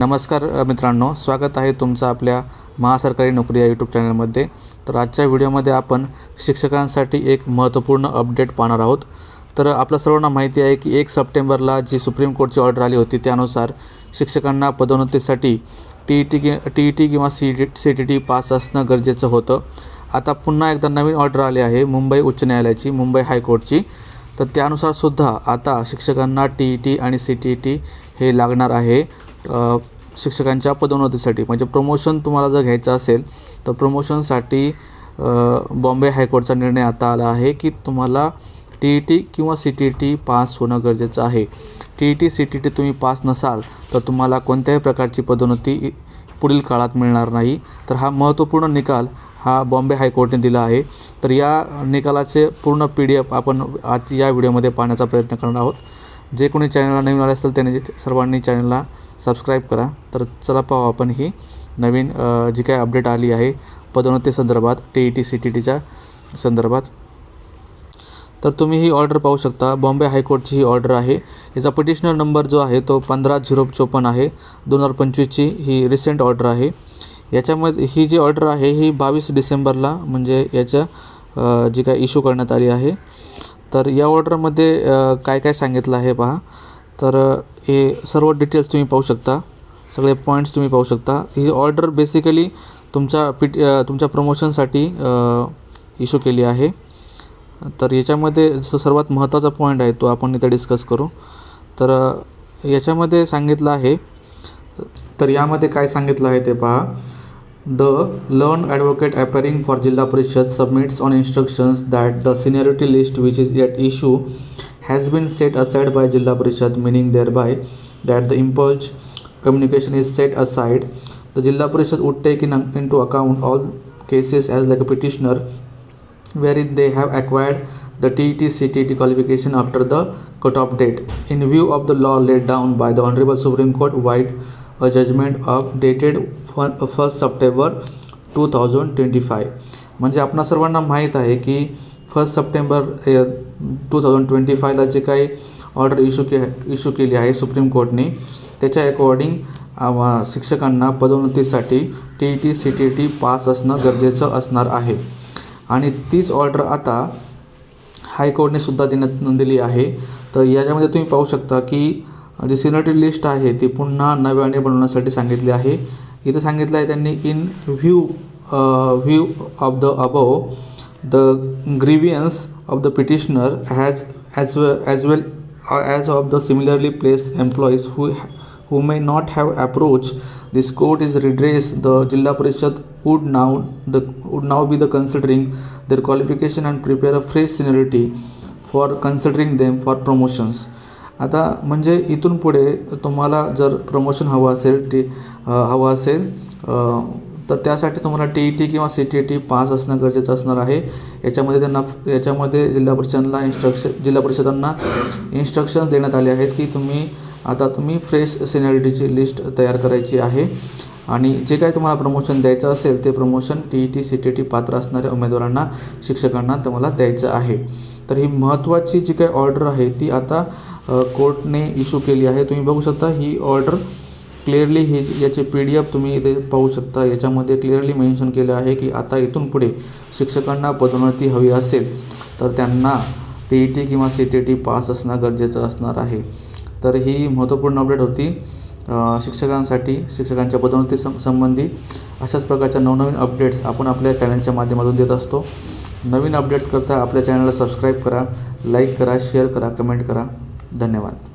नमस्कार मित्रांनो, स्वागत आहे तुमचं आपल्या महासरकारी नोकरी या यूट्यूब चॅनलमध्ये। तर आजच्या व्हिडिओमध्ये आपण शिक्षकांसाठी एक महत्त्वपूर्ण अपडेट पाहणार आहोत। तर आपल्या सर्वांना माहिती आहे की 1 सप्टेंबरला जी सुप्रीम कोर्टची ऑर्डर आली होती त्यानुसार शिक्षकांना पदोन्नतीसाठी टी.ई.टी. किंवा सी.टी.टी. पास असणं गरजेचं होतं। आता पुन्हा एकदा नवीन ऑर्डर आली आहे मुंबई उच्च न्यायालयाची, मुंबई हायकोर्टची। तर त्यानुसार सुद्धा आता शिक्षकांना टी.ई.टी. आणि सी.टी.टी. हे लागणार आहे शिक्षकांच्या पदोन्नतीसाठी। म्हणजे प्रमोशन तुम्हाला जर घ्यायचं असेल तर प्रमोशनसाठी बॉम्बे हायकोर्टचा निर्णय आता आला आहे की तुम्हाला टी.ई.टी. किंवा सी.टी.टी. पास होणं गरजेचं आहे। टी.ई.टी. सी.टी.टी. तुम्ही पास नसाल तर तुम्हाला कोणत्याही प्रकारची पदोन्नती पुढील काळात मिळणार नाही। तर हा महत्त्वपूर्ण निकाल हा बॉम्बे हायकोर्टने दिला आहे। तर या निकालाचे पूर्ण PDF आपण आज या व्हिडिओमध्ये पाहण्याचा प्रयत्न करणार आहोत। जे कोणी चॅनलला नवीन आले असेल त्यांनी सर्वांनी चॅनलला सबस्क्राईब करा। तर चला पाहू आपण ही नवीन जी काय अपडेट आली आहे पदोन्नती संदर्भात टी.ई.टी. सी.टी.टीच्या संदर्भात। तर तुम्ही ही ऑर्डर पाहू शकता, बॉम्बे हायकोर्टची ही ऑर्डर आहे। याचा पिटिशनर नंबर जो आहे तो 15/054 आहे। 2025ची ही रिसेंट ऑर्डर आहे। याच्यामध्ये ही जी ऑर्डर आहे ही 22 डिसेंबरला म्हणजे याच्या जी काय इश्यू करण्यात आली आहे। तर या ऑर्डरमध्ये काय काय सांगितलं आहे पहा। तर हे सर्व डिटेल्स तुम्ही पाहू शकता, सगळे पॉईंट्स तुम्ही पाहू शकता। ही ऑर्डर बेसिकली तुमच्या प्रमोशनसाठी इश्यू केली आहे। तर याच्यामध्ये जो सर्वात महत्त्वाचा पॉईंट आहे तो आपण इथे डिस्कस करू। तर याच्यामध्ये सांगितलं आहे, तर यामध्ये काय सांगितलं आहे ते पहा। The learned advocate appearing for Jilla Parishad submits on instructions that the seniority list which is yet issue has been set aside by Jilla Parishad, meaning thereby that the impulse communication is set aside. The Jilla Parishad would take into account all cases as like a petitioner wherein they have acquired the TET CTT qualification after the cutoff date in view of the law laid down by the Honorable Supreme Court vide a judgment of dated 1 September 2025। म्हणजे आपणा सर्वांना माहीत आहे की 1 September 2025ला जे काही order issue केली आहे सुप्रीम कोर्टने त्याच्या अकॉर्डिंग शिक्षकांना पदोन्नतीसाठी टी.ई.टी. सी.टी.टी. पास असणं गरजेचं असणार आहे। आणि तीच ऑर्डर आता हायकोर्टने सुद्धा दिली आहे। तर याच्यामध्ये तुम्ही पाहू शकता की जी सिनियरिटी लिस्ट आहे ती पुन्हा नव्याने बनवण्यासाठी सांगितली आहे। इथं सांगितलं आहे त्यांनी in view of the above the grievance of the petitioner as well as of the similarly placed employees who may not have approached this court is redress, the Jilla Parishad would now be the considering their qualification and prepare a fresh seniority for considering them for promotions। आता म्हणजे इथून पुढे तुम्हाला जर promotion हवं असेल तर त्यासाठी तुम्हाला टी.ई.टी. किंवा सी.टी.टी. पास असणं गरजेचं असणार आहे। याच्यामध्ये जिल्हा परिषदांना इन्स्ट्रक्शन्स देण्यात आले आहेत की तुम्ही फ्रेश सिनियरिटीची लिस्ट तयार करायची आहे आणि जे काही तुम्हाला प्रमोशन द्यायचं असेल ते प्रमोशन टी.ई.टी. सी.टी.टी. पात्र असणाऱ्या उमेदवारांना शिक्षकांना तुम्हाला द्यायचं आहे। तर ही महत्त्वाची जी काही ऑर्डर आहे ती आता कोर्टने इश्यू केली आहे। तुम्ही बघू शकता ही ऑर्डर क्लिअरली याचे PDF तुम्ही इथे पाहू शकता। याच्यामध्ये क्लिअरली मेन्शन केलं आहे की आता इथून पुढे शिक्षकांना पदोन्नती हवी असेल तर त्यांना टी.ई.टी. किंवा सी.टी.टी. पास असणं गरजेचं असणार आहे। तर ही महत्त्वपूर्ण अपडेट होती शिक्षकांसाठी, शिक्षकांच्या पदोन्नती संबंधी। अशाच प्रकारच्या नवनवीन अपडेट्स आपण आपल्या चॅनलच्या माध्यमातून देत असतो। नवीन अपडेट्स करता आपल्या चॅनलला सबस्क्राईब करा, लाईक करा, शेअर करा, कमेंट करा। धन्यवाद।